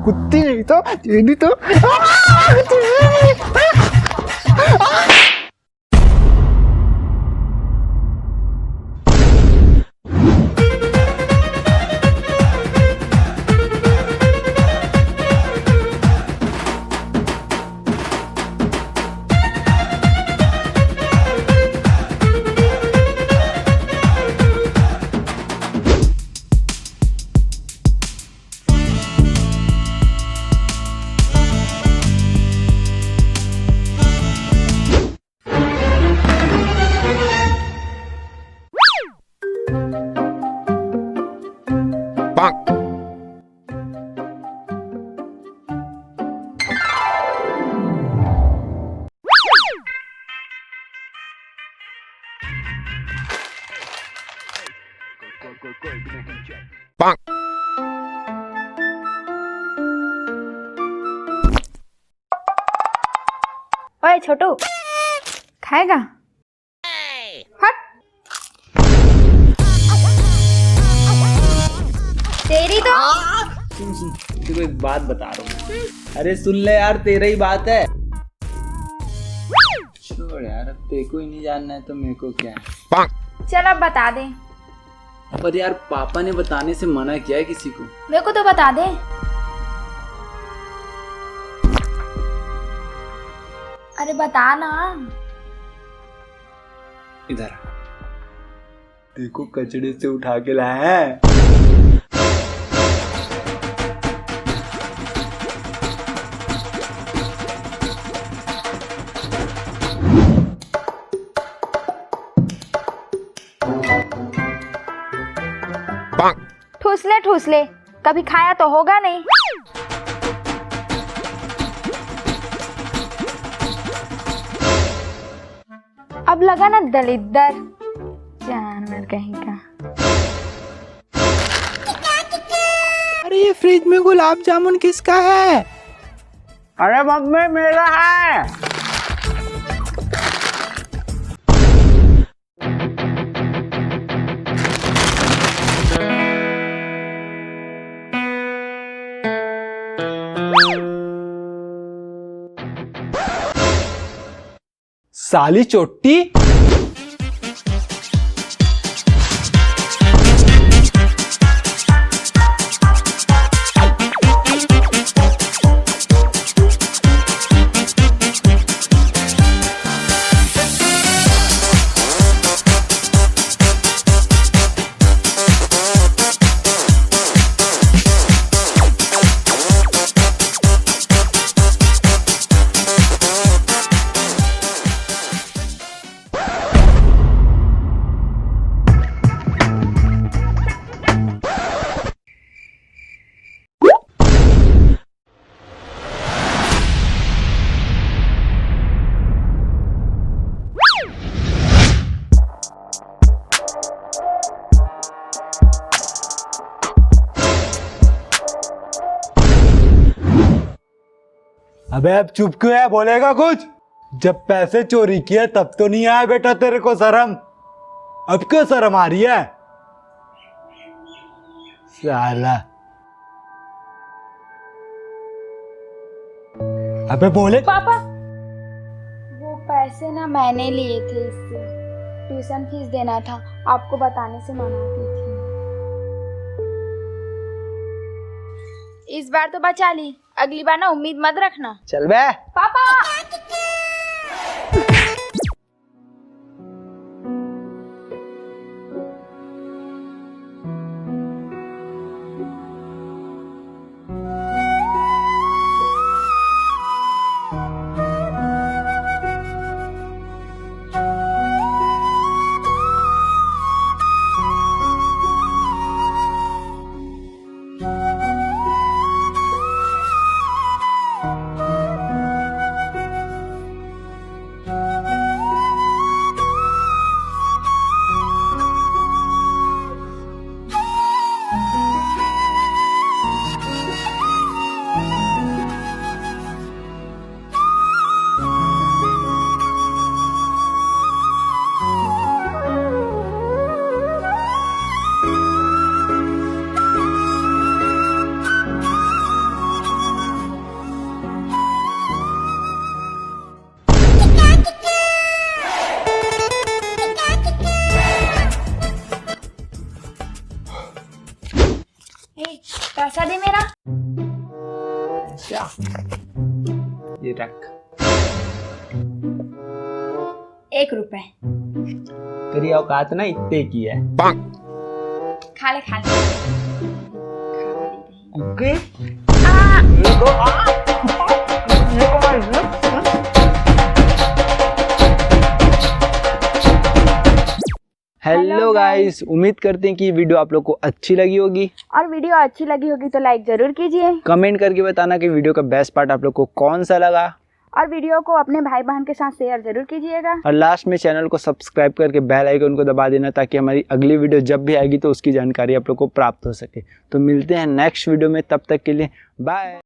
कुत्ती नहीं तो तेरी तो ओए छोटू, खाएगा? हट। तेरी तो सुन तेरे को एक बात बता रहा हूँ। अरे सुन ले यार, तेरा ही बात है। छोड़ यार, अब तेरे को ही नहीं जानना है तो मेरे को क्या है। चल अब बता दे। पर यार पापा ने बताने से मना किया है किसी को। मेरे को तो बता दे। अरे बता ना। इधर देखो, कचड़े से उठा के लाया है। ठूस ले, कभी खाया तो होगा नहीं। अब लगा ना दलिद्दर जानवर कहीं का। अरे ये फ्रिज में गुलाब जामुन किसका है? अरे मम्मी मेरा है। साली चोटी। अबे अब चुप क्यों है? बोलेगा कुछ? जब पैसे चोरी किए तब तो नहीं आया बेटा तेरे को शर्म। अब क्यों शर्म आ रही है? साला। अबे बोले। पापा, वो पैसे ना मैंने लिए थे, इससे ट्यूशन फीस देना था, आपको बताने से मना की थी। इस बार तो बचा ली, अगली बार ना उम्मीद मत रखना। चल बे। पापा। अच्छा ये रख। 1 रुपए। तेरी औकात ना इतने की है। खा ले खा ले। ओके हेलो गाइस, उम्मीद करते हैं कि ये वीडियो आप लोग को अच्छी लगी होगी। और वीडियो अच्छी लगी होगी तो लाइक जरूर कीजिए कमेंट करके बताना कि वीडियो का बेस्ट पार्ट आप लोग को कौन सा लगा। और वीडियो को अपने भाई बहन के साथ शेयर जरूर कीजिएगा। और लास्ट में चैनल को सब्सक्राइब करके बेल आइकन को दबा देना ताकि हमारी अगली वीडियो जब भी आएगी तो उसकी जानकारी आप लोग को प्राप्त हो सके। तो मिलते हैं नेक्स्ट वीडियो में, तब तक के लिए बाय।